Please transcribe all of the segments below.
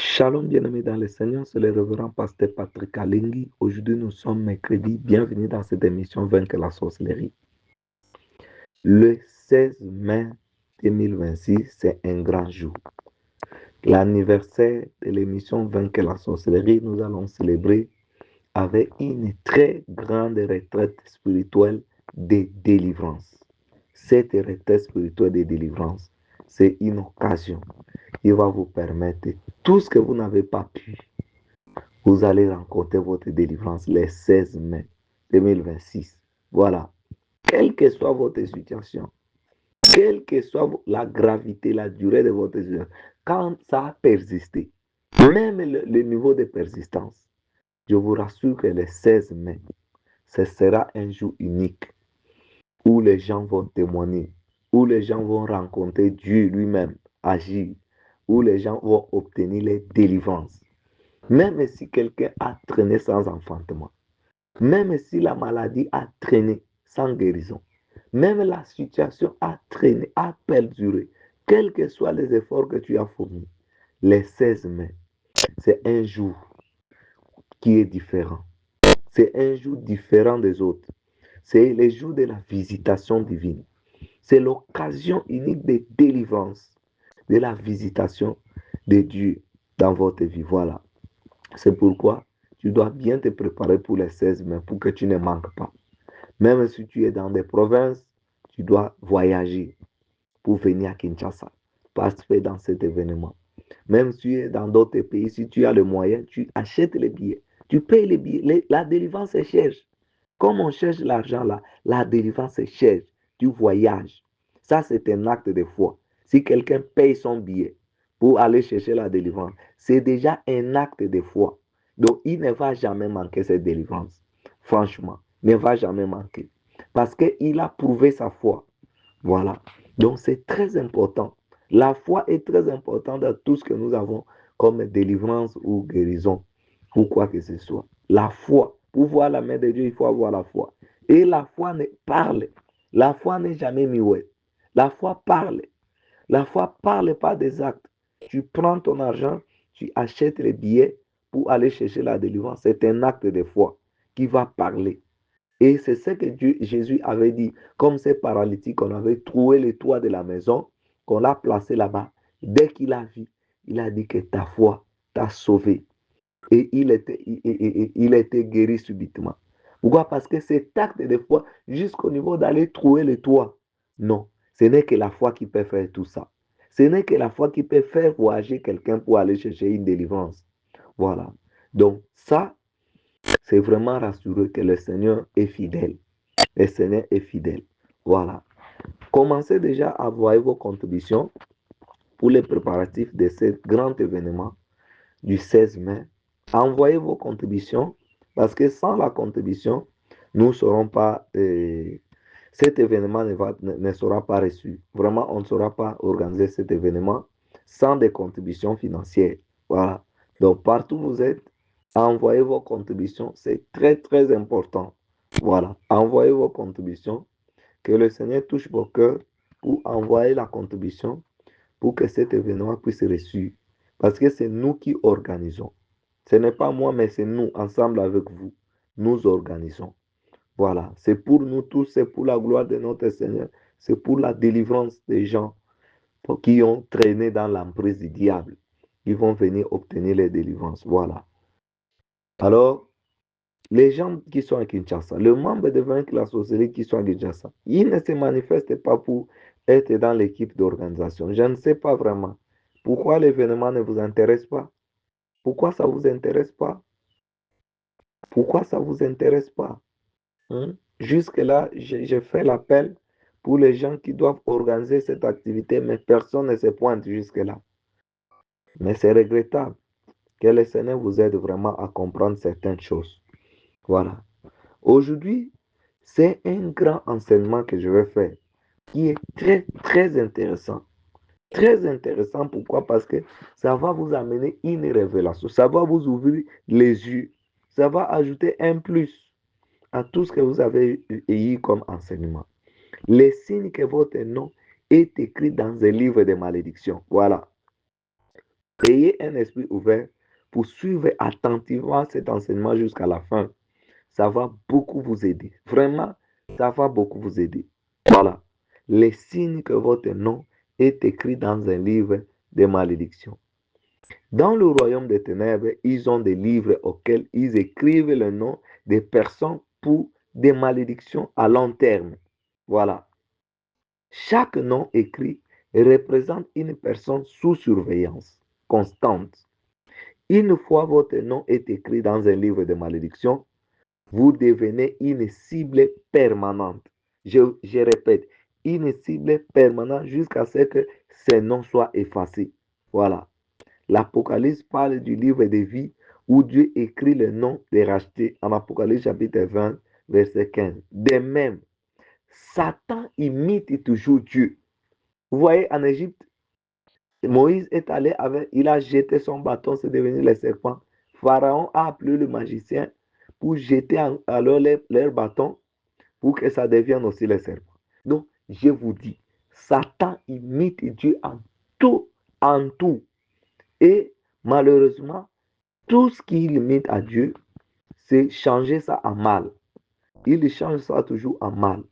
Shalom bien-aimés dans le Seigneur, c'est le révérend pasteur Patrick Alenghi. Aujourd'hui, nous sommes mercredi. Bienvenue dans cette émission Vaincre la sorcellerie. Le 16 mai 2026, c'est un grand jour. L'anniversaire de l'émission Vaincre la sorcellerie, nous allons célébrer avec une très grande retraite spirituelle de délivrance. Cette retraite spirituelle de délivrance, c'est une occasion qui va vous permettre tout ce que vous n'avez pas pu. Vous allez rencontrer votre délivrance le 16 mai 2026. Voilà. Quelle que soit votre situation, quelle que soit la gravité, la durée de votre situation, quand ça a persisté, même le niveau de persistance, je vous rassure que le 16 mai, ce sera un jour unique où les gens vont témoigner, où les gens vont rencontrer Dieu lui-même, agir, où les gens vont obtenir les délivrances. Même si quelqu'un a traîné sans enfantement, même si la maladie a traîné sans guérison, même la situation a traîné, a perduré, quels que soient les efforts que tu as fournis, le 16 mai, c'est un jour qui est différent. C'est un jour différent des autres. C'est le jour de la visitation divine. C'est l'occasion unique de délivrance, de la visitation de Dieu dans votre vie. Voilà. C'est pourquoi tu dois bien te préparer pour les 16 mai pour que tu ne manques pas. Même si tu es dans des provinces, tu dois voyager pour venir à Kinshasa, participer dans cet événement. Même si tu es dans d'autres pays, si tu as le moyen, tu achètes les billets, tu payes les billets. La délivrance est chère. Comme on cherche l'argent là, la délivrance est chère. Tu voyages. Ça, c'est un acte de foi. Si quelqu'un paye son billet pour aller chercher la délivrance, c'est déjà un acte de foi. Donc, il ne va jamais manquer cette délivrance. Franchement, il ne va jamais manquer. Parce qu'il a prouvé sa foi. Voilà. Donc, c'est très important. La foi est très importante dans tout ce que nous avons comme délivrance ou guérison ou quoi que ce soit. La foi. Pour voir la main de Dieu, il faut avoir la foi. Et la foi parle. La foi n'est jamais muette. La foi parle. La foi parle pas des actes. Tu prends ton argent, tu achètes les billets pour aller chercher la délivrance. C'est un acte de foi qui va parler. Et c'est ce que Jésus avait dit, comme ces paralytiques, on avait trouvé le toit de la maison, qu'on l'a placé là-bas. Dès qu'il a vu, il a dit que ta foi t'a sauvé. Et il était guéri subitement. Pourquoi? Parce que cet acte de foi, jusqu'au niveau d'aller trouver le toit, non, ce n'est que la foi qui peut faire tout ça. Ce n'est que la foi qui peut faire voyager quelqu'un pour aller chercher une délivrance. Voilà. Donc ça, c'est vraiment rassureux que le Seigneur est fidèle. Le Seigneur est fidèle. Voilà. Commencez déjà à envoyer vos contributions pour les préparatifs de ce grand événement du 16 mai. Envoyez vos contributions parce que sans la contribution, nous ne serons pas, cet événement ne sera pas reçu. Vraiment, on ne saura pas organiser cet événement sans des contributions financières. Voilà. Donc, partout où vous êtes, envoyez vos contributions. C'est très, très important. Voilà. Envoyez vos contributions. Que le Seigneur touche vos cœurs pour envoyer la contribution pour que cet événement puisse reçu. Parce que c'est nous qui organisons. Ce n'est pas moi, mais c'est nous, ensemble avec vous. Nous organisons. Voilà. C'est pour nous tous, c'est pour la gloire de notre Seigneur. C'est pour la délivrance des gens qui ont traîné dans l'emprise du diable. Ils vont venir obtenir les délivrances. Voilà. Alors, les gens qui sont à Kinshasa, le membre de Vaincre la sorcellerie qui sont à Kinshasa, ils ne se manifestent pas pour être dans l'équipe d'organisation. Je ne sais pas vraiment pourquoi l'événement ne vous intéresse pas. Pourquoi ça ne vous intéresse pas? Pourquoi ça ne vous intéresse pas? Hein? Jusque-là, j'ai fait l'appel pour les gens qui doivent organiser cette activité, mais personne ne se pointe jusque-là. Mais c'est regrettable que le Seigneur vous aide vraiment à comprendre certaines choses. Voilà. Aujourd'hui, c'est un grand enseignement que je vais faire qui est très, très intéressant. Très intéressant, pourquoi? Parce que ça va vous amener une révélation. Ça va vous ouvrir les yeux. Ça va ajouter un plus à tout ce que vous avez eu comme enseignement. Les signes que votre nom est écrit dans un livre de malédiction. Voilà. Ayez un esprit ouvert pour suivre attentivement cet enseignement jusqu'à la fin. Ça va beaucoup vous aider. Vraiment, ça va beaucoup vous aider. Voilà. Les signes que votre nom est écrit dans un livre de malédiction. Dans le royaume des ténèbres, ils ont des livres auxquels ils écrivent le nom des personnes pour des malédictions à long terme. Voilà. Chaque nom écrit représente une personne sous surveillance constante. Une fois votre nom est écrit dans un livre de malédiction, vous devenez une cible permanente. Je répète, une cible permanente jusqu'à ce que ces noms soient effacés. Voilà. L'Apocalypse parle du livre de vie où Dieu écrit le nom des rachetés en Apocalypse chapitre 20, verset 15. De même, Satan imite toujours Dieu. Vous voyez, en Égypte, Moïse est allé avec, il a jeté son bâton, c'est devenu le serpent. Pharaon a appelé le magicien pour jeter alors leur bâton pour que ça devienne aussi le serpent. Donc, je vous dis, Satan imite Dieu en tout, en tout. Et malheureusement, tout ce qu'il imite à Dieu, c'est changer ça en mal. Il change ça toujours en mal.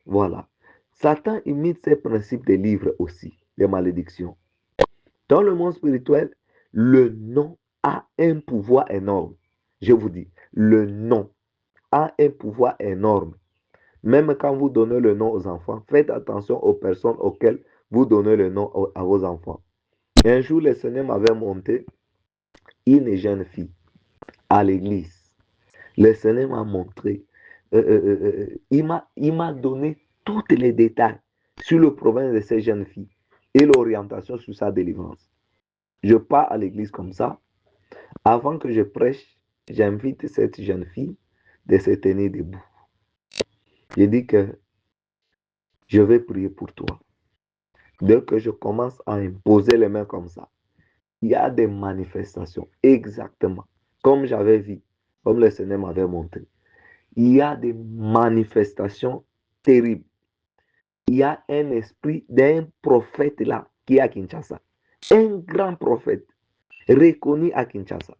Voilà. Satan imite ces principes des livres aussi, des malédictions. Dans le monde spirituel, le nom a un pouvoir énorme. Je vous dis, le nom a un pouvoir énorme. Même quand vous donnez le nom aux enfants, faites attention aux personnes auxquelles vous donnez le nom à vos enfants. Un jour, le Seigneur m'avait monté une jeune fille à l'église. Le Seigneur m'a montré, il m'a donné tous les détails sur le problème de cette jeune fille et l'orientation sur sa délivrance. Je pars à l'église comme ça. Avant que je prêche, j'invite cette jeune fille de se tenir debout. Je dis que je vais prier pour toi. Dès que je commence à imposer les mains comme ça, il y a des manifestations, exactement, comme j'avais vu, comme le Seigneur m'avait montré. Il y a des manifestations terribles. Il y a un esprit d'un prophète là qui est à Kinshasa. Un grand prophète reconnu à Kinshasa.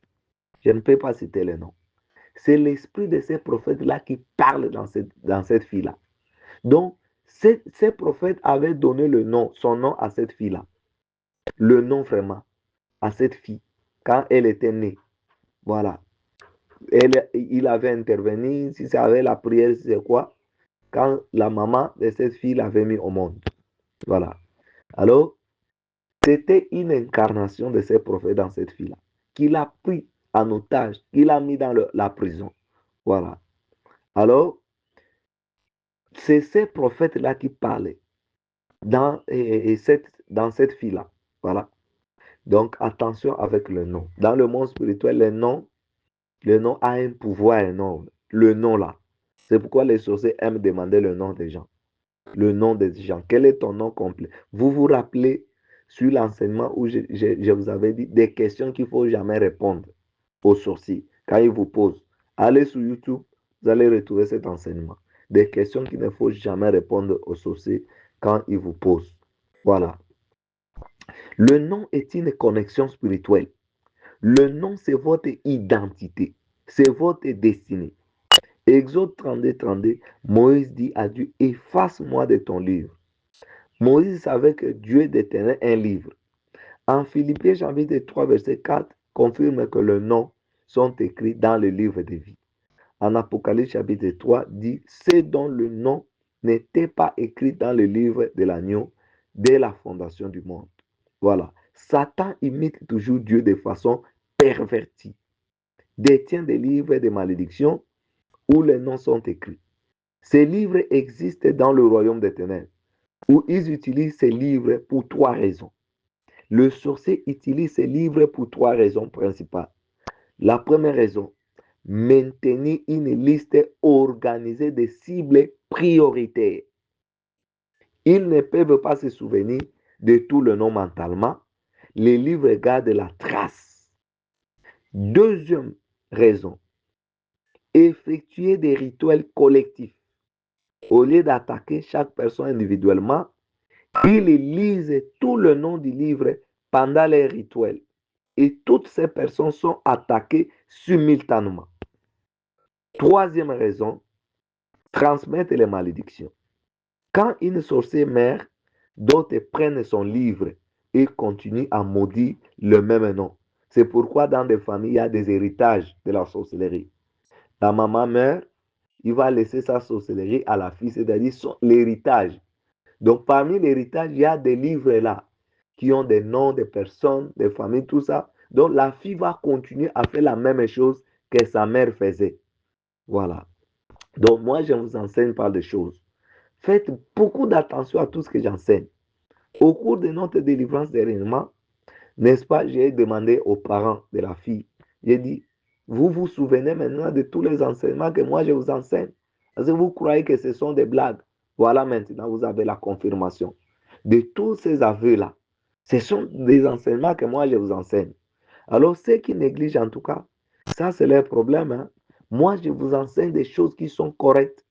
Je ne peux pas citer le nom. C'est l'esprit de ces prophètes-là qui parle dans cette fille-là. Donc, ces prophètes avaient donné le nom, son nom à cette fille-là. Le nom vraiment à cette fille quand elle était née. Voilà. Il avait intervenu, si ça avait la prière, c'est quoi? Quand la maman de cette fille l'avait mis au monde. Voilà. Alors, c'était une incarnation de ces prophètes dans cette fille-là, qu'il a pris en otage, qu'il a mis dans la prison. Voilà. Alors, c'est ces prophètes-là qui parlaient dans cette fille-là. Voilà. Donc, attention avec le nom. Dans le monde spirituel, le nom a un pouvoir énorme. Le nom là. C'est pourquoi les sorciers aiment demander le nom des gens. Le nom des gens. Quel est ton nom complet? Vous vous rappelez sur l'enseignement où je vous avais dit des questions qu'il ne faut jamais répondre aux sorciers quand ils vous posent. Allez sur YouTube, vous allez retrouver cet enseignement. Des questions qu'il ne faut jamais répondre aux sorciers quand ils vous posent. Voilà. Le nom est une connexion spirituelle. Le nom, c'est votre identité. C'est votre destinée. Exode 32, 32, Moïse dit à Dieu, efface-moi de ton livre. Moïse savait que Dieu détenait un livre. En Philippiens chapitre 3, verset 4, confirme que les noms sont écrits dans le livre de vie. En Apocalypse chapitre 3, dit, c'est dont le nom n'était pas écrit dans le livre de l'agneau dès la fondation du monde. Voilà. Satan imite toujours Dieu de façon pervertie. Détient des livres de malédiction où les noms sont écrits. Ces livres existent dans le royaume des ténèbres, où ils utilisent ces livres pour trois raisons. Le sorcier utilise ces livres pour trois raisons principales. La première raison, maintenir une liste organisée de cibles prioritaires. Ils ne peuvent pas se souvenir de tout le nom mentalement. Les livres gardent la trace. Deuxième raison, effectuer des rituels collectifs. Au lieu d'attaquer chaque personne individuellement, ils lisent tout le nom du livre pendant les rituels. et toutes ces personnes sont attaquées simultanément. Troisième raison, transmettre les malédictions. Quand une sorcière meurt, d'autres prennent son livre et continuent à maudire le même nom. C'est pourquoi dans des familles, il y a des héritages de la sorcellerie. La maman meurt, il va laisser sa sorcellerie à la fille, c'est-à-dire l'héritage. Donc parmi l'héritage, il y a des livres là qui ont des noms des personnes, des familles, tout ça. Donc la fille va continuer à faire la même chose que sa mère faisait. Voilà. Donc moi, je vous enseigne par des choses. Faites beaucoup d'attention à tout ce que j'enseigne. Au cours de notre délivrance dernièrement, n'est-ce pas, j'ai demandé aux parents de la fille, j'ai dit, vous vous souvenez maintenant de tous les enseignements que moi je vous enseigne? Est-ce que vous croyez que ce sont des blagues? Voilà, maintenant vous avez la confirmation de tous ces aveux-là. Ce sont des enseignements que moi je vous enseigne. Alors ceux qui négligent en tout cas, ça c'est leur problème, hein. Moi je vous enseigne des choses qui sont correctes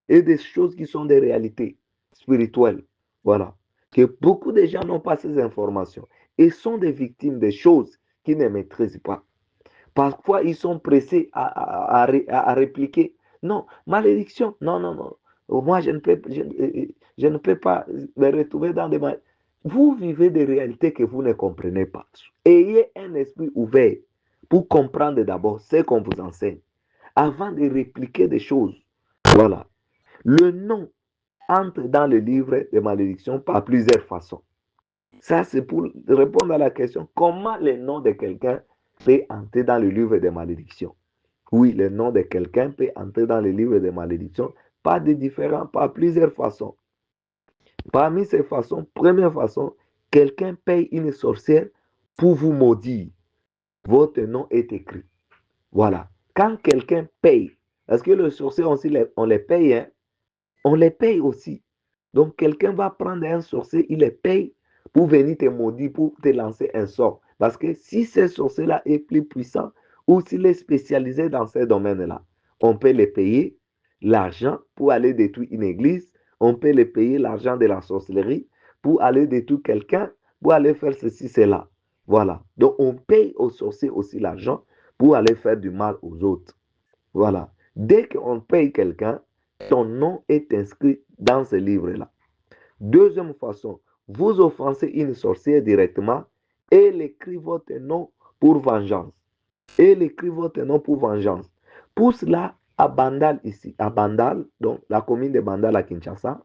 et des choses qui sont des réalités spirituelles. Voilà. Que beaucoup de gens n'ont pas ces informations et sont des victimes des choses qu'ils ne maîtrisent pas. Parfois, ils sont pressés à répliquer. Non, malédiction. Non, non, non. Moi, je ne peux pas me retrouver dans des malédictions. Vous vivez des réalités que vous ne comprenez pas. Ayez un esprit ouvert pour comprendre d'abord ce qu'on vous enseigne avant de répliquer des choses. Voilà. Le nom entre dans le livre des malédictions par plusieurs façons. Ça, c'est pour répondre à la question, comment le nom de quelqu'un peut entrer dans le livre des malédictions. Oui, le nom de quelqu'un peut entrer dans le livre des malédictions par plusieurs façons. Parmi ces façons, première façon, quelqu'un paye une sorcière pour vous maudire. Votre nom est écrit. Voilà. Quand quelqu'un paye, parce que les sorciers aussi, on les paye, hein, on les paye aussi. Donc, quelqu'un va prendre un sorcier, il les paye pour venir te maudire, pour te lancer un sort. Parce que si ce sorcier-là est plus puissant ou s'il est spécialisé dans ces domaines-là, on peut les payer l'argent pour aller détruire une église, on peut les payer l'argent de la sorcellerie pour aller détruire quelqu'un, pour aller faire ceci, cela. Voilà. Donc, on paye aux sorciers aussi l'argent pour aller faire du mal aux autres. Voilà. Dès qu'on paye quelqu'un, ton nom est inscrit dans ce livre-là. Deuxième façon, vous offensez une sorcière directement et elle écrit votre nom pour vengeance. Et elle écrit votre nom pour vengeance. Pour cela, à Bandal ici, à Bandal, donc la commune de Bandal à Kinshasa,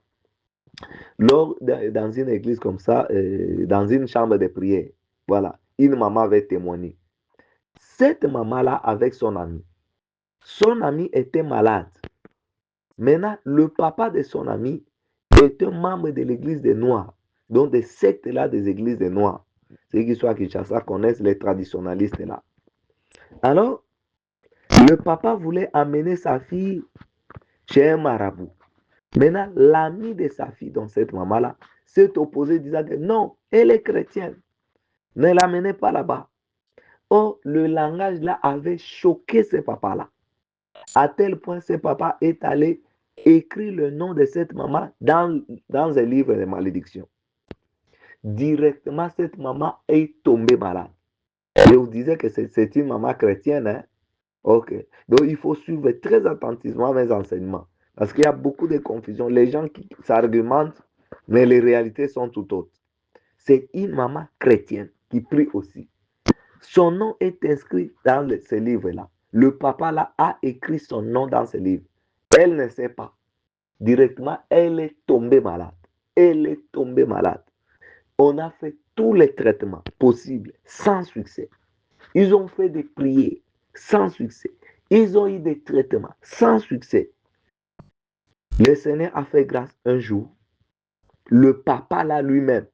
dans une église comme ça, dans une chambre de prière, voilà, une maman avait témoigné. Cette maman-là avec son ami était malade. Maintenant, le papa de son ami est un membre de l'église des Noirs, donc des sectes là des églises des Noirs. Ceux qui sont à Kinshasa connaissent les traditionalistes là. Alors, le papa voulait amener sa fille chez un marabout. Maintenant, l'ami de sa fille, donc cette maman-là, s'est opposé disant que non, elle est chrétienne. Ne l'amenez pas là-bas. Or, le langage là avait choqué ce papa-là. À tel point, ce papa est allé écrire le nom de cette maman dans un livre de malédiction. Directement, cette maman est tombée malade. Je vous disais que c'est une maman chrétienne. Hein? Ok. Donc, il faut suivre très attentivement mes enseignements. Parce qu'il y a beaucoup de confusion. Les gens qui s'argumentent, mais les réalités sont tout autres. C'est une maman chrétienne qui prie aussi. Son nom est inscrit dans ce livre-là. Le papa là a écrit son nom dans ce livre. Elle ne sait pas. Directement, elle est tombée malade. Elle est tombée malade. On a fait tous les traitements possibles sans succès. Ils ont fait des prières sans succès. Ils ont eu des traitements sans succès. Le Seigneur a fait grâce un jour. Le papa là lui-même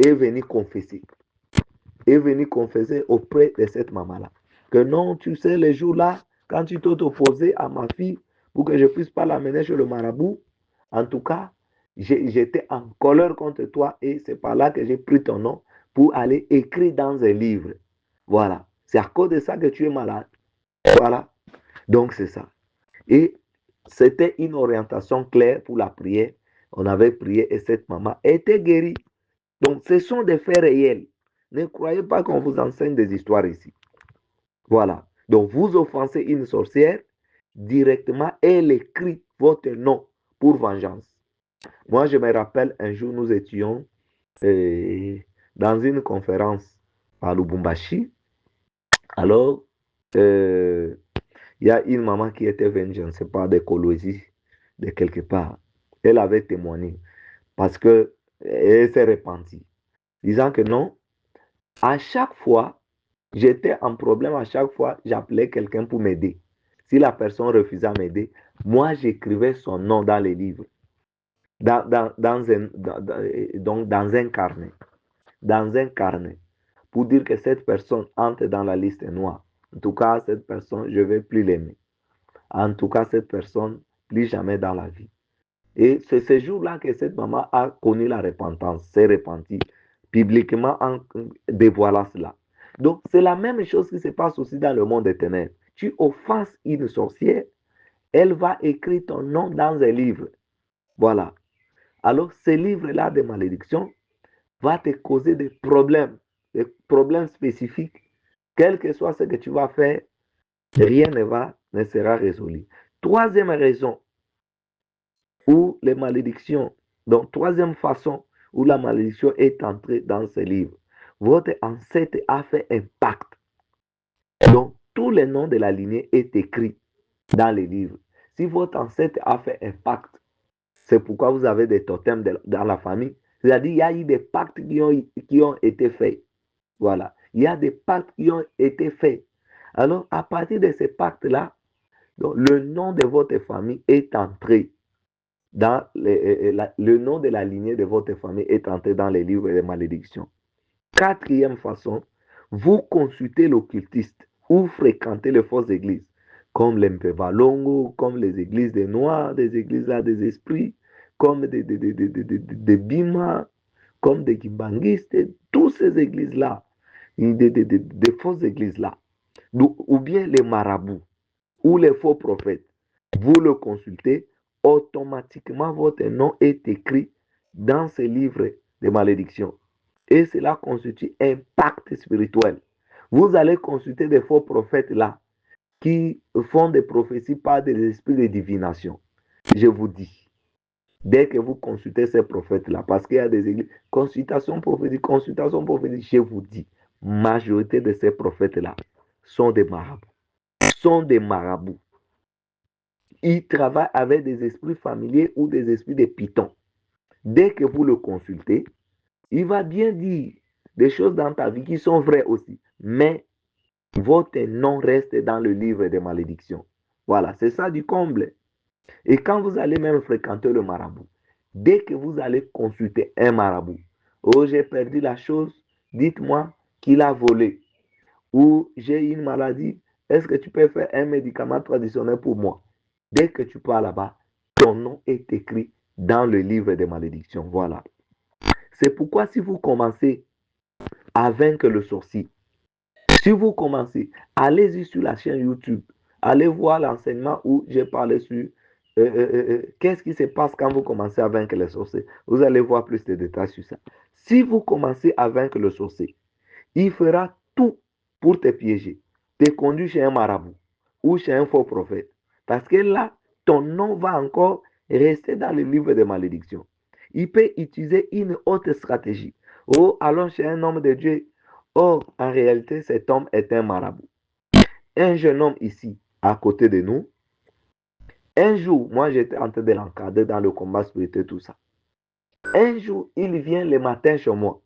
est venu confesser. Est venu confesser auprès de cette maman-là. Que non, tu sais, les jours-là, quand tu t'es opposé à ma fille pour que je ne puisse pas l'amener chez le marabout, en tout cas, j'étais en colère contre toi et c'est par là que j'ai pris ton nom pour aller écrire dans un livre. Voilà. C'est à cause de ça que tu es malade. Voilà. Donc, c'est ça. Et c'était une orientation claire pour la prière. On avait prié et cette maman était guérie. Donc, ce sont des faits réels. Ne croyez pas qu'on vous enseigne des histoires ici. Voilà. Donc, vous offensez une sorcière, directement, elle écrit votre nom pour vengeance. Moi, je me rappelle, un jour, nous étions dans une conférence à Lubumbashi. Alors, euh, il y a une maman qui était venue, je ne sais pas, de Kolwezi, de quelque part. Elle avait témoigné parce que elle s'est repentie, disant que non, à chaque fois, j'étais en problème, à chaque fois, j'appelais quelqu'un pour m'aider. Si la personne refusait à m'aider, moi, j'écrivais son nom dans les livres, donc dans un carnet, pour dire que cette personne entre dans la liste noire. En tout cas, cette personne, je ne vais plus l'aimer. En tout cas, cette personne, plus jamais dans la vie. Et c'est ce jour-là que cette maman a connu la repentance, s'est repentie publiquement en dévoilant cela. Donc, c'est la même chose qui se passe aussi dans le monde des ténèbres. Tu offenses une sorcière, elle va écrire ton nom dans un livre. Voilà. Alors, ce livre-là de malédiction va te causer des problèmes spécifiques. Quel que soit ce que tu vas faire, rien ne sera résolu. Troisième raison où les malédictions, donc troisième façon où la malédiction est entrée dans ce livre, votre ancêtre a fait un pacte. Donc, tous les noms de la lignée est écrit dans les livres. Si votre ancêtre a fait un pacte, c'est pourquoi vous avez des totems dans la famille. C'est-à-dire, il y a eu des pactes qui ont été faits. Voilà. Il y a des pactes qui ont été faits. Alors, à partir de ces pactes-là, le nom de votre famille est entré dans le nom de la lignée de votre famille est entré dans les livres de malédiction. Quatrième façon, vous consultez l'occultiste ou fréquentez les fausses églises, comme l'Empevalongo, comme les églises des Noirs, des églises là des esprits, comme des Bima, comme des Kimbanguistes, toutes ces églises-là, des fausses églises-là, ou bien les marabouts, ou les faux prophètes. Vous le consultez, automatiquement votre nom est écrit dans ce livre de malédiction. Et cela constitue un pacte spirituel. Vous allez consulter des faux prophètes là qui font des prophéties par des esprits de divination. Je vous dis, dès que vous consultez ces prophètes-là, parce qu'il y a des églises, consultation prophétique, je vous dis, majorité de ces prophètes-là sont des marabouts. Sont des marabouts. Ils travaillent avec des esprits familiers ou des esprits de python. Dès que vous le consultez, il va bien dire des choses dans ta vie qui sont vraies aussi. Mais votre nom reste dans le livre des malédictions. Voilà, c'est ça du comble. Et quand vous allez même fréquenter le marabout, dès que vous allez consulter un marabout, oh, j'ai perdu la chose, dites-moi qu'il a volé. Ou j'ai une maladie, est-ce que tu peux faire un médicament traditionnel pour moi? Dès que tu pars là-bas, ton nom est écrit dans le livre des malédictions. Voilà. C'est pourquoi si vous commencez à vaincre le sorcier, si vous commencez, allez-y sur la chaîne YouTube, allez voir l'enseignement où j'ai parlé sur qu'est-ce qui se passe quand vous commencez à vaincre les sorciers. Vous allez voir plus de détails sur ça. Si vous commencez à vaincre le sorcier, il fera tout pour te piéger, te conduire chez un marabout ou chez un faux prophète. Parce que là, ton nom va encore rester dans le livre des malédictions. Il peut utiliser une autre stratégie. Oh, allons chez un homme de Dieu. Oh, en réalité, cet homme est un marabout. Un jeune homme ici, à côté de nous, un jour, moi j'étais en train de l'encadrer dans le combat spirituel, tout ça. Un jour, il vient le matin chez moi.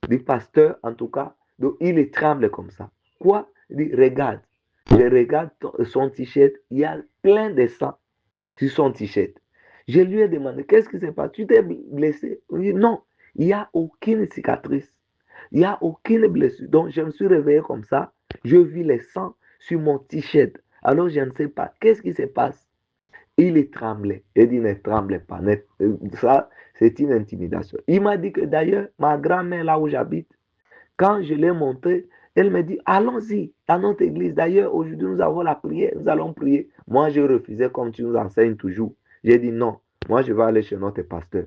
Le pasteur, en tout cas, donc il tremble comme ça. Quoi? Il dit, regarde. Je regarde son t-shirt, il y a plein de sang sur son t-shirt. Je lui ai demandé, qu'est-ce qui se passe? Tu t'es blessé? Il dit, non, il n'y a aucune cicatrice. Il n'y a aucune blessure. Donc, je me suis réveillé comme ça. Je vis le sang sur mon t-shirt. Alors, je ne sais pas. Qu'est-ce qui se passe? Il tremblait. Il dit, ne tremble pas. Ça, c'est une intimidation. Il m'a dit que d'ailleurs, ma grand-mère, là où j'habite, quand je l'ai montré, elle me dit, allons-y à notre église. D'ailleurs, aujourd'hui, nous avons la prière. Nous allons prier. Moi, je refusais comme tu nous enseignes toujours. J'ai dit, non, moi, je vais aller chez notre pasteur.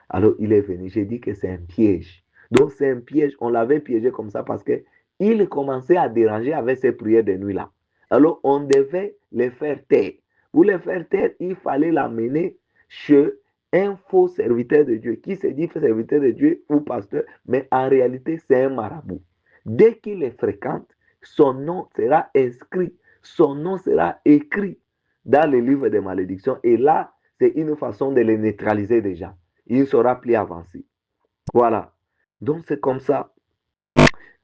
Alors, il est venu. J'ai dit que c'est un piège. Donc, c'est un piège. On l'avait piégé comme ça parce qu'il commençait à déranger avec ces prières de nuit-là. Alors, on devait les faire taire. Pour les faire taire, il fallait l'amener chez un faux serviteur de Dieu qui se dit serviteur de Dieu ou pasteur, mais en réalité, c'est un marabout. Dès qu'il les fréquente, son nom sera inscrit, son nom sera écrit dans le livre des malédictions. Et là, c'est une façon de les neutraliser déjà. Il ne sera plus avancé. Voilà. Donc, c'est comme ça.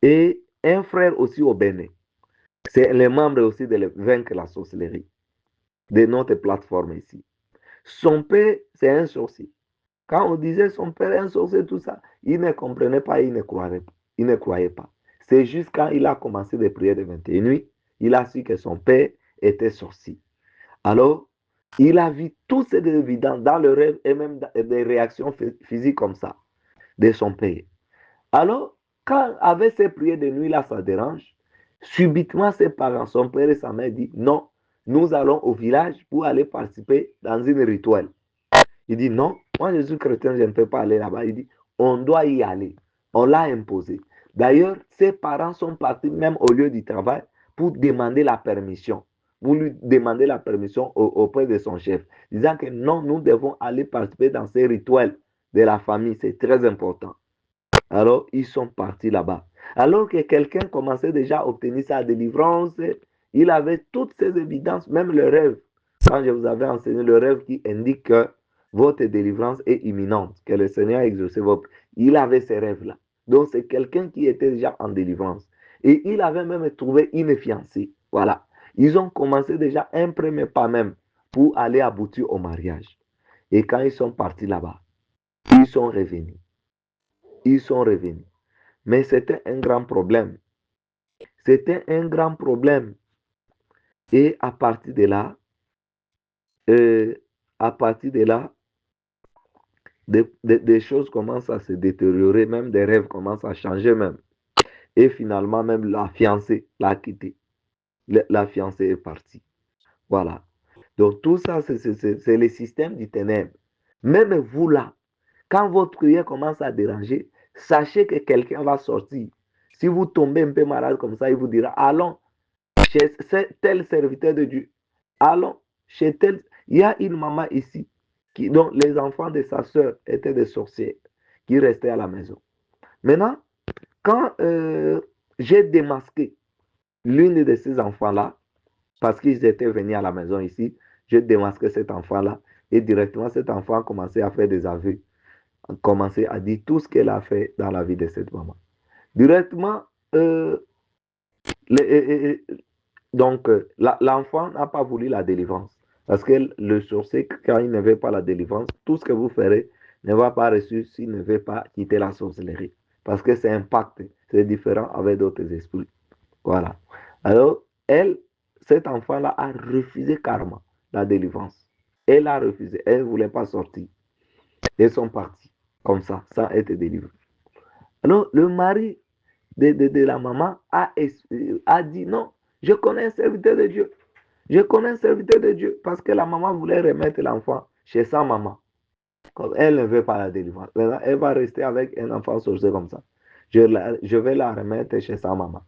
Et un frère aussi au Bénin. C'est les membres aussi de Vaincre la sorcellerie, de notre plateforme ici. Son père, c'est un sorcier. Quand on disait son père est un sorcier, tout ça, il ne comprenait pas, il ne croyait pas. Il ne croyait pas. C'est juste quand il a commencé des prières de 21 nuits, il a su que son père était sorcier. Alors, il a vu tout ces évidents dans le rêve et même des réactions physiques comme ça de son père. Alors, quand avec ces prières de nuit là, ça dérange, subitement ses parents, son père et sa mère disent non, nous allons au village pour aller participer dans une rituel. Il dit non, moi je suis chrétien, je ne peux pas aller là-bas. Il dit on doit y aller. On l'a imposé. D'ailleurs, ses parents sont partis même au lieu du travail pour demander la permission. Pour lui demander la permission auprès de son chef, disant que non, nous devons aller participer dans ces rituels de la famille, c'est très important. Alors, ils sont partis là-bas. Alors que quelqu'un commençait déjà à obtenir sa délivrance, il avait toutes ces évidences, même le rêve. Quand je vous avais enseigné le rêve qui indique que votre délivrance est imminente, que le Seigneur a exaucé votre... Il avait ces rêves-là. Donc, c'est quelqu'un qui était déjà en délivrance. Et il avait même trouvé une fiancée. Voilà. Ils ont commencé déjà un premier pas même pour aller aboutir au mariage. Et quand ils sont partis là-bas, ils sont revenus. Ils sont revenus. Mais c'était un grand problème. C'était un grand problème. Et euh, à partir de là, des choses commencent à se détériorer, même des rêves commencent à changer même. Et finalement, même la fiancée l'a quitté. La fiancée est partie. Voilà. Donc tout ça, c'est le système du ténèbre. Même vous là, quand votre prière commence à déranger, sachez que quelqu'un va sortir. Si vous tombez un peu malade comme ça, il vous dira, allons chez tel serviteur de Dieu. Allons chez tel. Il y a une maman ici dont les enfants de sa soeur étaient des sorciers qui restaient à la maison. Maintenant, quand j'ai démasqué l'une de ces enfants-là, parce qu'ils étaient venus à la maison ici, j'ai démasqué cet enfant-là et directement cet enfant a commencé à faire des aveux, a commencé à dire tout ce qu'elle a fait dans la vie de cette maman. Directement, les, donc, l'enfant n'a pas voulu la délivrance. Parce que le sorcier, quand il ne veut pas la délivrance, tout ce que vous ferez ne va pas réussir s'il ne veut pas quitter la sorcellerie. Parce que c'est un pacte. C'est différent avec d'autres esprits. Voilà. Alors, cet enfant-là a refusé carrément la délivrance. Elle a refusé. Elle ne voulait pas sortir. Ils sont partis comme ça, sans être délivrés. Alors, le mari de la maman a dit non, je connais un serviteur de Dieu. Je connais un serviteur de Dieu parce que la maman voulait remettre l'enfant chez sa maman. Comme elle ne veut pas la délivrance. Elle va rester avec un enfant sorcier comme ça. Je vais la remettre chez sa maman.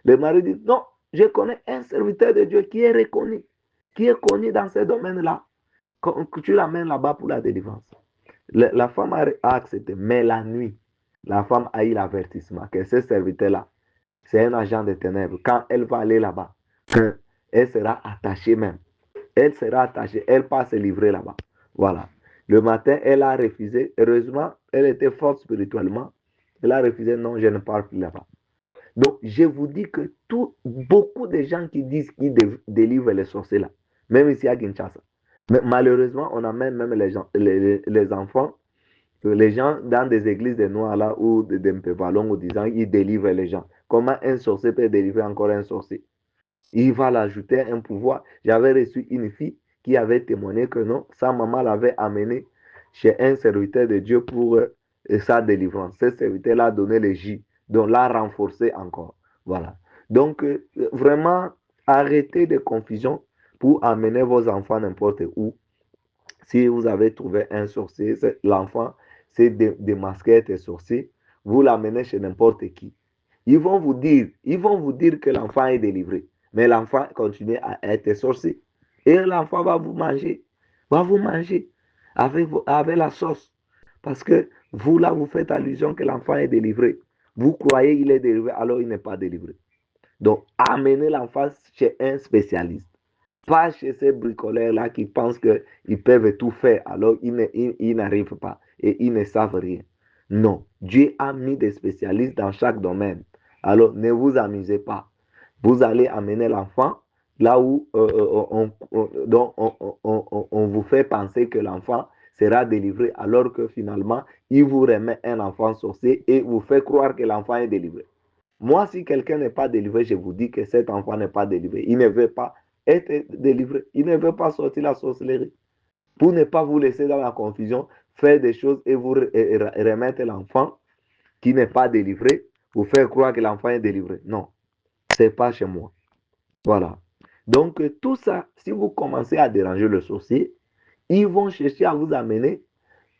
Le mari dit non, je connais un serviteur de Dieu qui est reconnu, qui est connu dans ce domaine-là. Que tu l'amènes là-bas pour la délivrance. La femme a accepté, mais la nuit, la femme a eu l'avertissement que ce serviteur-là, c'est un agent de ténèbres. Quand elle va aller là-bas, elle sera attachée même. Elle sera attachée, elle pas se livrer là-bas. Voilà. Le matin, elle a refusé. Heureusement, elle était forte spirituellement. Elle a refusé, non, je ne parle plus là-bas. Donc, je vous dis que beaucoup de gens qui disent qu'ils délivrent les sorciers là, même ici à Kinshasa. Mais malheureusement, on amène même les enfants, les gens dans des églises de Noirs là ou de Mpévalong disant qu'ils délivrent les gens. Comment un sorcier peut délivrer encore un sorcier? Il va l'ajouter un pouvoir. J'avais reçu une fille qui avait témoigné que non, sa maman l'avait amené chez un serviteur de Dieu pour sa délivrance. Ce serviteur l'a donné le J, donc l'a renforcé encore. Voilà. Donc, vraiment, arrêtez de confusion pour amener vos enfants n'importe où. Si vous avez trouvé un sorcier, l'enfant s'est démasqué être sorcier, vous l'amenez chez n'importe qui. Ils vont vous dire que l'enfant est délivré, mais l'enfant continue à être sorcier. Et l'enfant va vous manger avec la sauce. Parce que vous, là, vous faites allusion que l'enfant est délivré. Vous croyez qu'il est délivré, alors il n'est pas délivré. Donc, amenez l'enfant chez un spécialiste. Pas chez ces bricoleurs-là qui pensent qu'ils peuvent tout faire, alors ils n'arrivent pas et ils ne savent rien. Non, Dieu a mis des spécialistes dans chaque domaine. Alors, ne vous amusez pas. Vous allez amener l'enfant là où on vous fait penser que l'enfant sera délivré, alors que finalement, il vous remet un enfant sorcier et vous fait croire que l'enfant est délivré. Moi, si quelqu'un n'est pas délivré, je vous dis que cet enfant n'est pas délivré. Il ne veut pas être délivré. Il ne veut pas sortir la sorcellerie. Pour ne pas vous laisser dans la confusion, faire des choses et vous remettre l'enfant qui n'est pas délivré, vous faire croire que l'enfant est délivré. Non, c'est pas chez moi. Voilà. Donc, tout ça, si vous commencez à déranger le sorcier, ils vont chercher à vous amener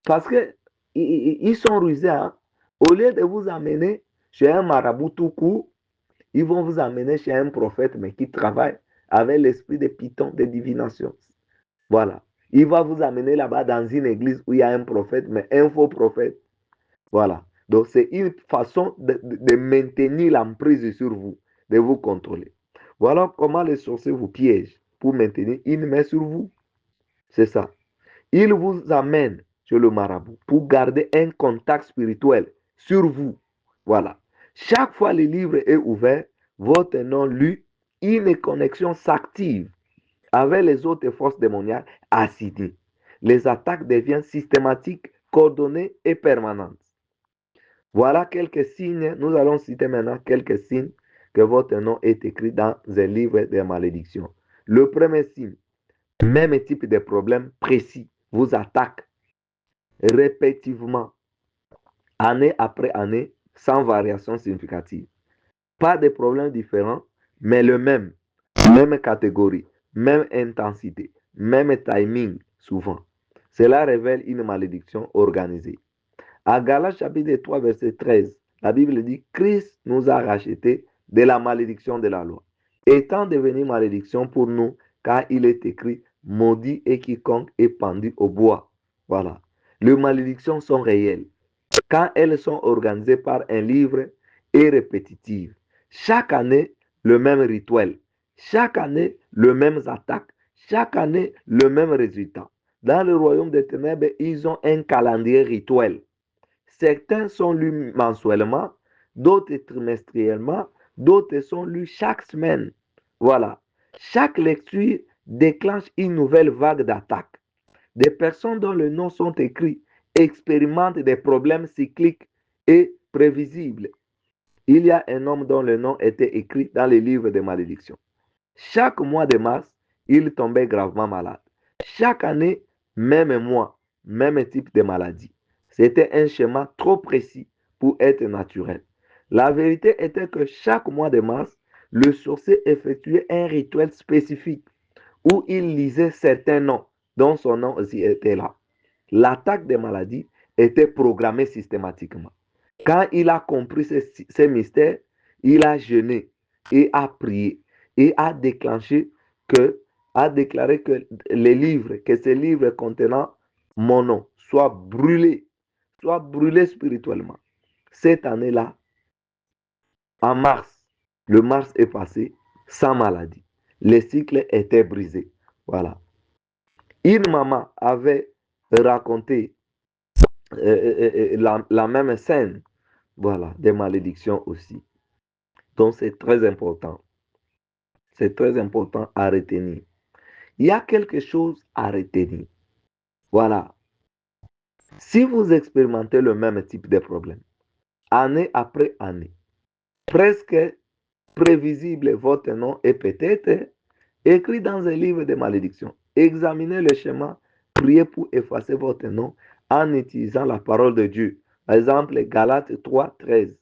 parce que ils sont rusés. Hein? Au lieu de vous amener chez un marabout tout court, ils vont vous amener chez un prophète, mais qui travaille avec l'esprit de Python, de divination. Voilà. Il va vous amener là-bas dans une église où il y a un prophète, mais un faux prophète. Voilà. Donc, c'est une façon de maintenir l'emprise sur vous, de vous contrôler. Voilà comment les sorciers vous piègent pour maintenir une main sur vous. C'est ça. Ils vous amènent chez le marabout pour garder un contact spirituel sur vous. Voilà. Chaque fois le livre est ouvert, votre nom lu, une connexion s'active avec les autres forces démoniaques assignées. Les attaques deviennent systématiques, coordonnées et permanentes. Voilà quelques signes. Nous allons citer maintenant quelques signes que votre nom est écrit dans un livre de malédictions. Le premier signe, même type de problème précis, vous attaque répétitivement, année après année, sans variation significative. Pas de problème différent, mais le même. Même catégorie, même intensité, même timing, souvent. Cela révèle une malédiction organisée. À Galates chapitre 3, verset 13, la Bible dit, Christ nous a rachetés de la malédiction de la loi, étant devenu malédiction pour nous, car il est écrit, maudit est quiconque est pendu au bois. Voilà. Les malédictions sont réelles quand elles sont organisées par un livre et répétitives. Chaque année, le même rituel. Chaque année, le même attaque. Chaque année, le même résultat. Dans le royaume des ténèbres, ils ont un calendrier rituel. Certains sont lus mensuellement, d'autres trimestriellement, d'autres sont lus chaque semaine. Voilà. Chaque lecture déclenche une nouvelle vague d'attaques. Des personnes dont les noms sont écrits expérimentent des problèmes cycliques et prévisibles. Il y a un homme dont le nom était écrit dans les livres de malédiction. Chaque mois de mars, il tombait gravement malade. Chaque année, même mois, même type de maladie. C'était un schéma trop précis pour être naturel. La vérité était que chaque mois de mars, le sorcier effectuait un rituel spécifique où il lisait certains noms, dont son nom aussi était là. L'attaque des maladies était programmée systématiquement. Quand il a compris ces mystères, il a jeûné et a prié et que, a déclaré que que ces livres contenant mon nom soient brûlés spirituellement. Cette année-là, en mars, le mars est passé sans maladie. Le cycle était brisé. Voilà. Une maman avait raconté la même scène. Voilà, des malédictions aussi. Donc c'est très important. C'est très important à retenir. Il y a quelque chose à retenir. Voilà. Si vous expérimentez le même type de problème, année après année, presque prévisible, votre nom est peut-être écrit dans un livre de malédiction. Examinez le schéma, priez pour effacer votre nom en utilisant la parole de Dieu. Par exemple, Galates 3, 13,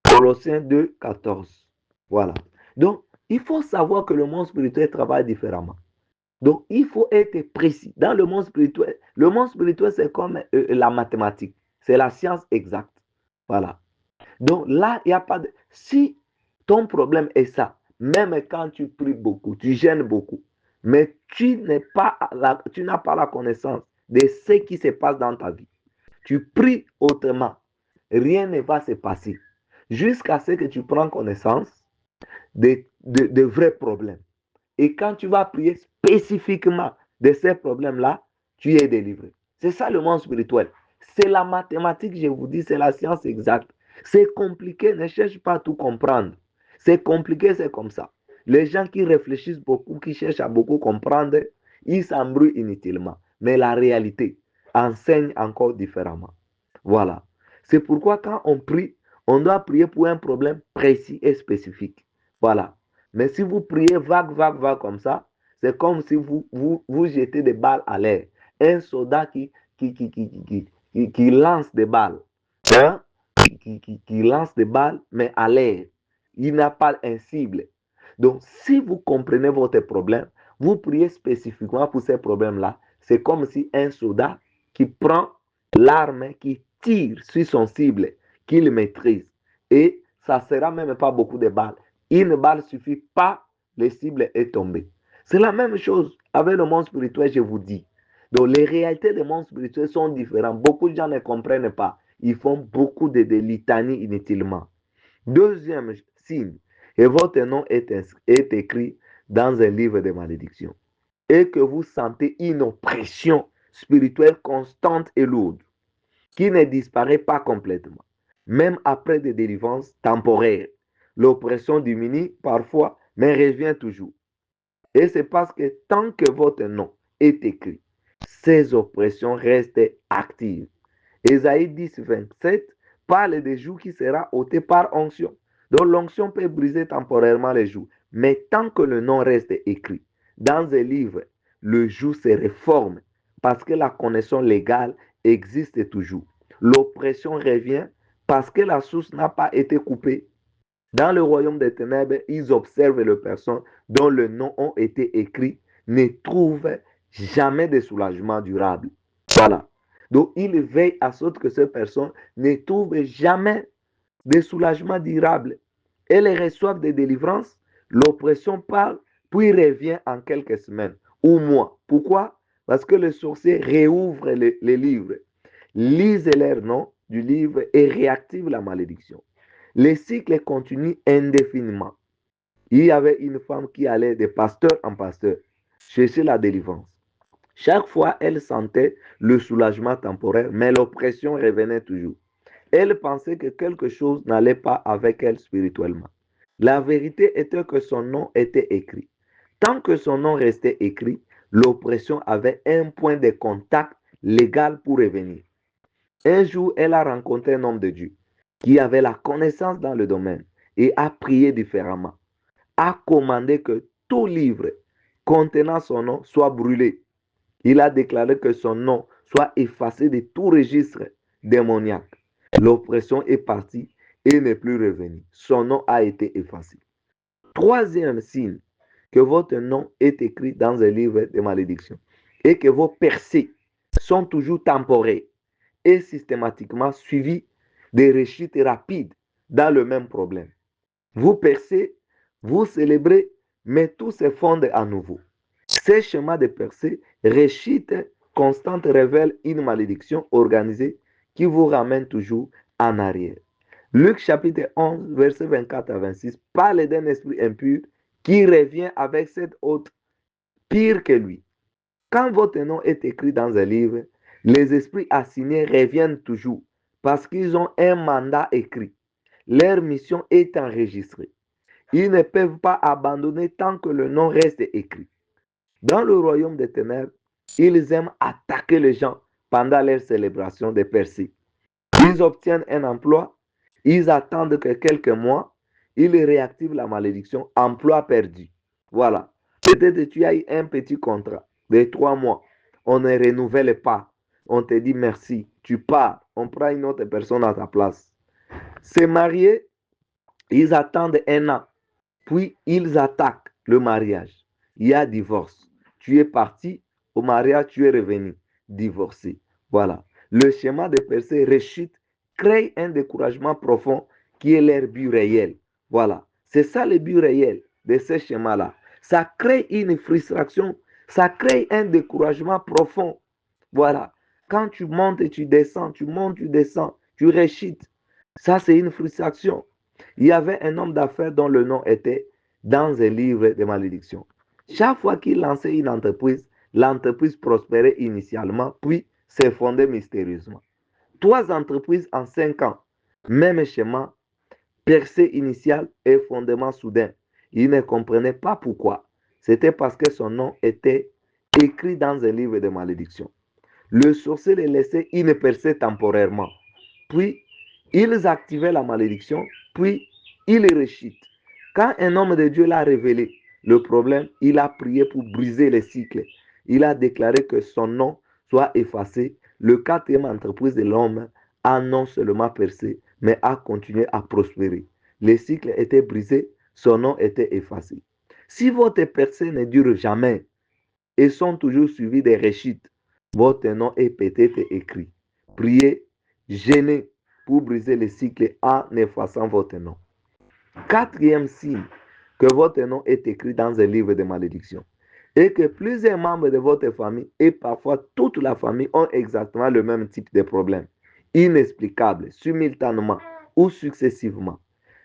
Colossiens 2, 14. Voilà. Donc, il faut savoir que le monde spirituel travaille différemment. Donc, il faut être précis. Dans le monde spirituel, c'est comme la mathématique. C'est la science exacte. Voilà. Donc là, il n'y a pas de... Si ton problème est ça, même quand tu pries beaucoup, tu gênes beaucoup, mais tu n'as pas la connaissance de ce qui se passe dans ta vie. Tu pries autrement, rien ne va se passer jusqu'à ce que tu prends connaissance de vrais problèmes. Et quand tu vas prier spécifiquement de ces problèmes-là, tu es délivré. C'est ça le monde spirituel. C'est la mathématique, je vous dis, c'est la science exacte. C'est compliqué, ne cherche pas à tout comprendre. C'est compliqué, c'est comme ça. Les gens qui réfléchissent beaucoup, qui cherchent à beaucoup comprendre, ils s'embrouillent inutilement. Mais la réalité enseigne encore différemment. Voilà. C'est pourquoi quand on prie, on doit prier pour un problème précis et spécifique. Voilà. Mais si vous priez vague, vague, vague comme ça, c'est comme si vous jetez des balles à l'air. Un soldat qui lance des balles. Hein? Qui lance des balles, mais à l'air. Il n'a pas un cible. Donc, si vous comprenez votre problème, vous priez spécifiquement pour ces problèmes-là. C'est comme si un soldat qui prend l'arme, qui tire sur son cible, qu'il maîtrise. Et ça ne sera même pas beaucoup de balles. Une balle ne suffit pas, le cible est tombé. C'est la même chose avec le monde spirituel, je vous dis. Donc, les réalités du monde spirituel sont différentes. Beaucoup de gens ne comprennent pas. Ils font beaucoup de litanies inutilement. Deuxième signe, et votre nom est écrit dans un livre de malédiction. Et que vous sentez une oppression spirituelle constante et lourde qui ne disparaît pas complètement, même après des délivrances temporaires. L'oppression diminue parfois, mais revient toujours. Et c'est parce que tant que votre nom est écrit, ces oppressions restent actives. Ésaïe 10, 27 parle des jougs qui sera ôté par onction. Donc l'onction peut briser temporairement les jougs, mais tant que le nom reste écrit dans un livre, le joug se réforme parce que la connaissance légale existe toujours. L'oppression revient parce que la source n'a pas été coupée. Dans le royaume des ténèbres, ils observent les personnes dont le nom ont été écrits ne trouvent jamais de soulagement durable. Voilà. Donc, ils veillent à sorte que ces personnes ne trouvent jamais de soulagement durable. Elles reçoivent des délivrances, l'oppression parle, puis revient en quelques semaines ou mois. Pourquoi? Parce que le sorcier réouvre les livres, lise leur nom du livre et réactive la malédiction. Le cycle continue indéfiniment. Il y avait une femme qui allait de pasteur en pasteur chercher la délivrance. Chaque fois, elle sentait le soulagement temporaire, mais l'oppression revenait toujours. Elle pensait que quelque chose n'allait pas avec elle spirituellement. La vérité était que son nom était écrit. Tant que son nom restait écrit, l'oppression avait un point de contact légal pour revenir. Un jour, elle a rencontré un homme de Dieu qui avait la connaissance dans le domaine et a prié différemment, a commandé que tout livre contenant son nom soit brûlé. Il a déclaré que son nom soit effacé de tout registre démoniaque. L'oppression est partie et n'est plus revenue. Son nom a été effacé. Troisième signe, que votre nom est écrit dans un livre de malédiction et que vos percées sont toujours temporaires et systématiquement suivies de rechutes rapides dans le même problème. Vous percez, vous célébrez, mais tout se fonde à nouveau. Ces schémas de percée, rechute constante révèlent une malédiction organisée qui vous ramène toujours en arrière. Luc chapitre 11, verset 24 à 26 parle d'un esprit impur qui revient avec cette autre pire que lui. Quand votre nom est écrit dans un livre, les esprits assignés reviennent toujours parce qu'ils ont un mandat écrit. Leur mission est enregistrée. Ils ne peuvent pas abandonner tant que le nom reste écrit. Dans le royaume des ténèbres, ils aiment attaquer les gens pendant leur célébration de percées. Ils obtiennent un emploi, ils attendent que quelques mois, ils réactivent la malédiction, emploi perdu. Voilà. Peut-être que tu as eu un petit contrat de 3 mois, on ne renouvelle pas. On te dit merci, tu pars, on prend une autre personne à ta place. Se marier, ils attendent un an, puis ils attaquent le mariage. Il y a divorce. Tu es parti au mariage, tu es revenu, divorcé. Voilà. Le schéma de percée rechute crée un découragement profond qui est leur but réel. Voilà. C'est ça le but réel de ce schéma-là. Ça crée une frustration, ça crée un découragement profond. Voilà. Quand tu montes et tu descends, tu montes, tu descends, tu réchites. Ça, c'est une frustration. Il y avait un homme d'affaires dont le nom était dans un livre de malédiction. Chaque fois qu'il lançait une entreprise, l'entreprise prospérait initialement, puis s'effondrait mystérieusement. 3 entreprises en 5 ans. Même schéma, percée initiale et fondement soudain. Il ne comprenait pas pourquoi. C'était parce que son nom était écrit dans un livre de malédiction. Le sorcier les laissait une percée temporairement. Puis, ils activaient la malédiction, puis ils réchitent. Quand un homme de Dieu l'a révélé, le problème, il a prié pour briser les cycles. Il a déclaré que son nom soit effacé. Le quatrième entreprise de l'homme a non seulement percé, mais a continué à prospérer. Les cycles étaient brisés, son nom était effacé. Si votre percée ne dure jamais et sont toujours suivis des réchites, votre nom est peut-être écrit. Priez, gênez pour briser les cycles en effaçant votre nom. Quatrième signe, que votre nom est écrit dans un livre de malédiction et que plusieurs membres de votre famille et parfois toute la famille ont exactement le même type de problème, inexplicable, simultanément ou successivement.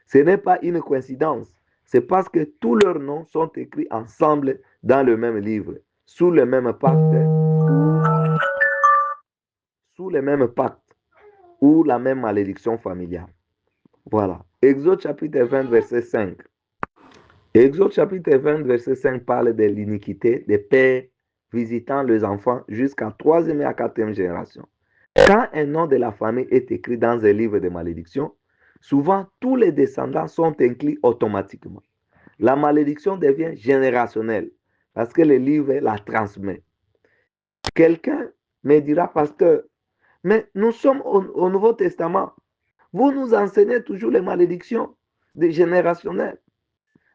Ce n'est pas une coïncidence, c'est parce que tous leurs noms sont écrits ensemble dans le même livre, sous le même pacte, sous le même pacte ou la même malédiction familiale. Voilà. Exode chapitre 20, verset 5. Exode chapitre 20, verset 5 parle de l'iniquité des pères visitant les enfants jusqu'à troisième et à quatrième génération. Quand un nom de la famille est écrit dans un livre de malédiction, souvent tous les descendants sont inclus automatiquement. La malédiction devient générationnelle parce que le livre la transmet. Quelqu'un me dira, pasteur, mais nous sommes au Nouveau Testament. Vous nous enseignez toujours les malédictions générationnelles,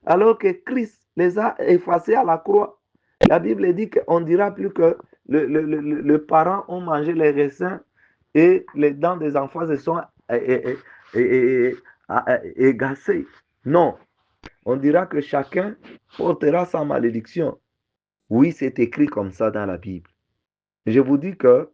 alors que Christ les a effacées à la croix. La Bible dit qu'on ne dira plus que le parent ont mangé les raisins et les dents des enfants se sont égacées. Non, on dira que chacun portera sa malédiction. Oui, c'est écrit comme ça dans la Bible. Je vous dis que,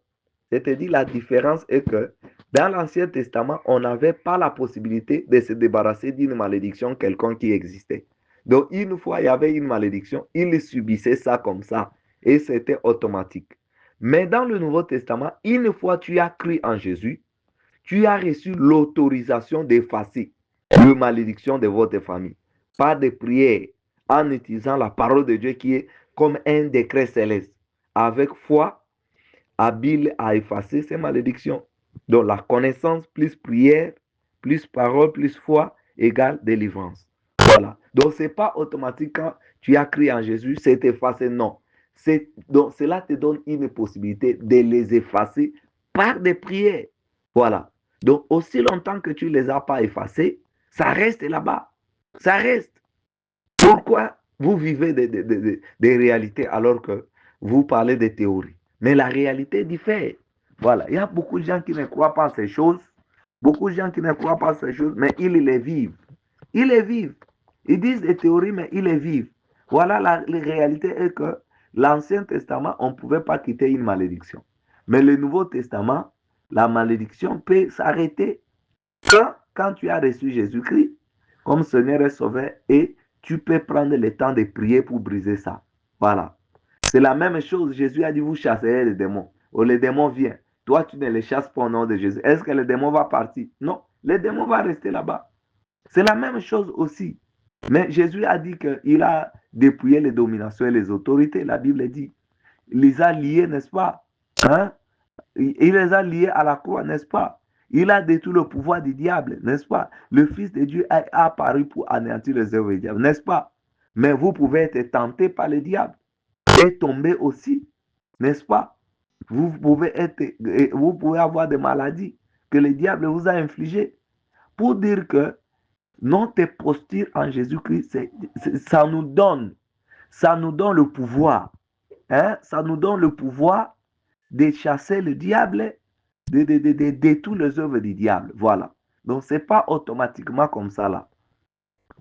c'est-à-dire la différence est que dans l'Ancien Testament, on n'avait pas la possibilité de se débarrasser d'une malédiction quelconque qui existait. Donc, une fois il y avait une malédiction, il subissait ça comme ça et c'était automatique. Mais dans le Nouveau Testament, une fois tu as cru en Jésus, tu as reçu l'autorisation d'effacer la malédiction de votre famille par des prières en utilisant la parole de Dieu qui est comme un décret céleste. Avec foi, habile à effacer ces malédictions. Donc la connaissance plus prière, plus parole, plus foi égale délivrance. Voilà. Donc ce n'est pas automatique quand tu as crié en Jésus, c'est effacé. Non. Donc cela te donne une possibilité de les effacer par des prières. Voilà. Donc aussi longtemps que tu ne les as pas effacés, ça reste là-bas. Ça reste. Pourquoi vous vivez des réalités alors que vous parlez des théories? Mais la réalité diffère. Voilà. Il y a beaucoup de gens qui ne croient pas à ces choses. Beaucoup de gens qui ne croient pas à ces choses, mais ils les vivent. Ils les vivent. Ils disent des théories, mais ils les vivent. Voilà, la réalité est que l'Ancien Testament, on ne pouvait pas quitter une malédiction. Mais le Nouveau Testament, la malédiction peut s'arrêter quand tu as reçu Jésus-Christ comme Seigneur et Sauveur et tu peux prendre le temps de prier pour briser ça. Voilà. C'est la même chose. Jésus a dit, vous chasserez les démons. Ou les démons viennent. Toi, tu ne les chasses pas au nom de Jésus. Est-ce que le démon va partir? Non. Le démon va rester là-bas. C'est la même chose aussi. Mais Jésus a dit qu'il a dépouillé les dominations et les autorités. La Bible dit, il les a liés, n'est-ce pas? Hein? Il les a liés à la croix, n'est-ce pas? Il a détruit le pouvoir du diable, n'est-ce pas? Le Fils de Dieu a apparu pour anéantir les œuvres du diable, n'est-ce pas? Mais vous pouvez être tenté par le diable et tomber aussi, n'est-ce pas? Vous pouvez avoir des maladies que le diable vous a infligées. Pour dire que notre posture en Jésus-Christ, ça nous donne le pouvoir. Hein? Ça nous donne le pouvoir de chasser le diable de toutes les œuvres du diable. Voilà. Donc, ce n'est pas automatiquement comme ça là.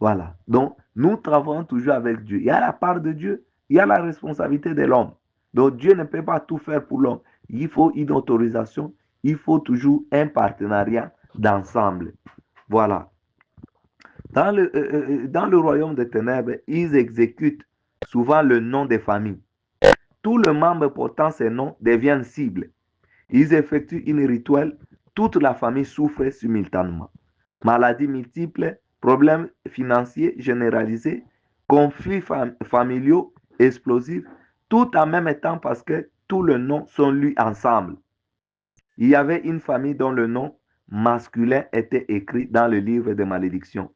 Voilà. Donc, nous travaillons toujours avec Dieu. Il y a la part de Dieu, il y a la responsabilité de l'homme. Donc, Dieu ne peut pas tout faire pour l'homme. Il faut une autorisation, il faut toujours un partenariat d'ensemble. Voilà. Dans le royaume des ténèbres, ils exécutent souvent le nom des familles. Tous les membres portant ces noms deviennent cibles. Ils effectuent une rituel, toute la famille souffre simultanément. Maladies multiples, problèmes financiers généralisés, conflits familiaux explosifs, tout en même temps parce que tous les noms sont lus ensemble. Il y avait une famille dont le nom masculin était écrit dans le livre des malédictions.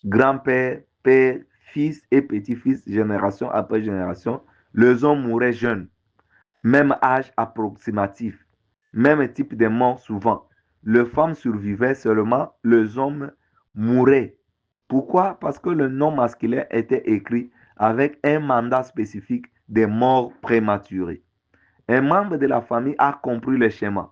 Grand-père, père, fils et petit-fils, génération après génération, les hommes mouraient jeunes, même âge approximatif, même type de mort souvent. Les femmes survivaient seulement, les hommes mouraient. Pourquoi? Parce que le nom masculin était écrit avec un mandat spécifique des morts prématurées. Un membre de la famille a compris le schéma.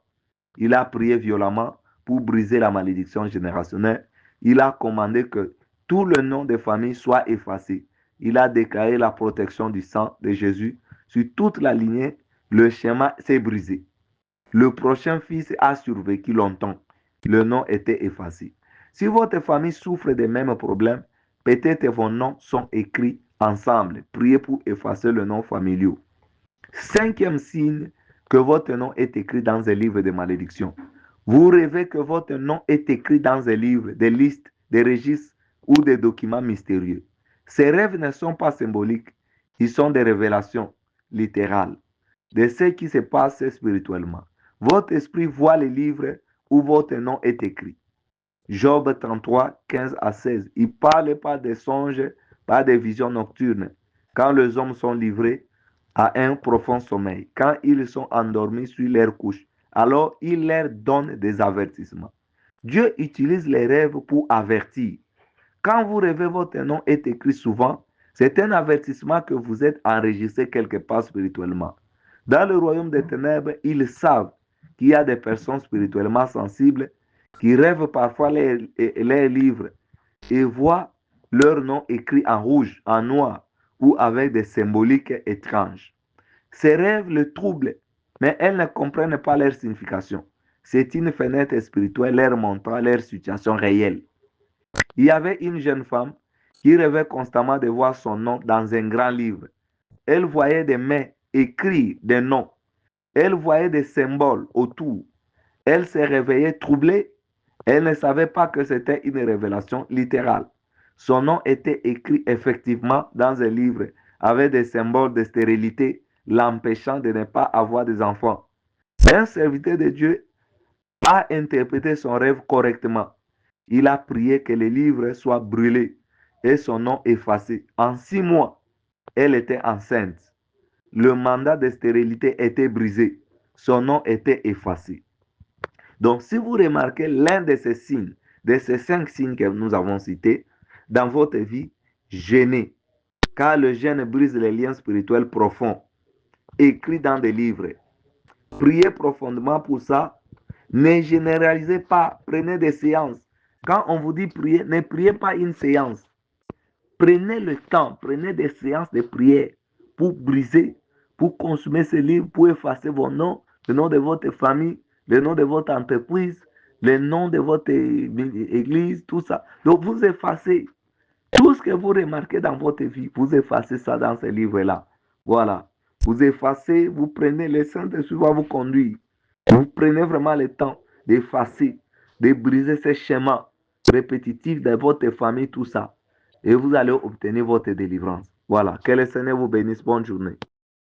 Il a prié violemment pour briser la malédiction générationnelle. Il a commandé que tout le nom de famille soit effacé. Il a déclaré la protection du sang de Jésus sur toute la lignée. Le schéma s'est brisé. Le prochain fils a survécu longtemps. Le nom était effacé. Si votre famille souffre des mêmes problèmes, peut-être vos noms sont écrits ensemble. Priez pour effacer le nom familial. Cinquième signe que votre nom est écrit dans un livre de malédiction. Vous rêvez que votre nom est écrit dans un livre, des listes, des registres ou des documents mystérieux. Ces rêves ne sont pas symboliques, ils sont des révélations littérales de ce qui se passe spirituellement. Votre esprit voit les livres où votre nom est écrit. Job 33, 15 à 16. Il ne parle pas des songes, pas des visions nocturnes. Quand les hommes sont livrés à un profond sommeil, quand ils sont endormis sur leur couche, alors il leur donne des avertissements. Dieu utilise les rêves pour avertir. Quand vous rêvez, votre nom est écrit souvent. C'est un avertissement que vous êtes enregistré quelque part spirituellement. Dans le royaume des ténèbres, ils savent qu'il y a des personnes spirituellement sensibles qui rêvent parfois les livres et voient leur nom écrit en rouge, en noir ou avec des symboliques étranges. Ces rêves le troublent, mais elles ne comprennent pas leur signification. C'est une fenêtre spirituelle leur montrant leur situation réelle. Il y avait une jeune femme qui rêvait constamment de voir son nom dans un grand livre. Elle voyait des mains écrire des noms. Elle voyait des symboles autour. Elle s'est réveillée troublée. Elle ne savait pas que c'était une révélation littérale. Son nom était écrit effectivement dans un livre avec des symboles de stérilité l'empêchant de ne pas avoir des enfants. Un serviteur de Dieu a interprété son rêve correctement. Il a prié que le livre soit brûlé et son nom effacé. En 6 mois, elle était enceinte. Le mandat de stérilité était brisé. Son nom était effacé. Donc, si vous remarquez l'un de ces signes, de ces 5 signes que nous avons cités, dans votre vie, jeûnez, car le jeûne brise les liens spirituels profonds, écrits dans des livres. Priez profondément pour ça. Ne généralisez pas, prenez des séances. Quand on vous dit prier, ne priez pas une séance. Prenez le temps, prenez des séances de prière pour briser, pour consommer ce livre, pour effacer vos noms, le nom de votre famille, le nom de votre entreprise, le nom de votre église, tout ça. Donc vous effacez tout ce que vous remarquez dans votre vie, vous effacez ça dans ce livre-là. Voilà. Vous effacez, vous prenez le Saint-Esprit va vous conduire. Vous prenez vraiment le temps d'effacer, de briser ces schémas répétitifs de votre famille, tout ça. Et vous allez obtenir votre délivrance. Voilà. Que le Seigneur vous bénisse. Bonne journée.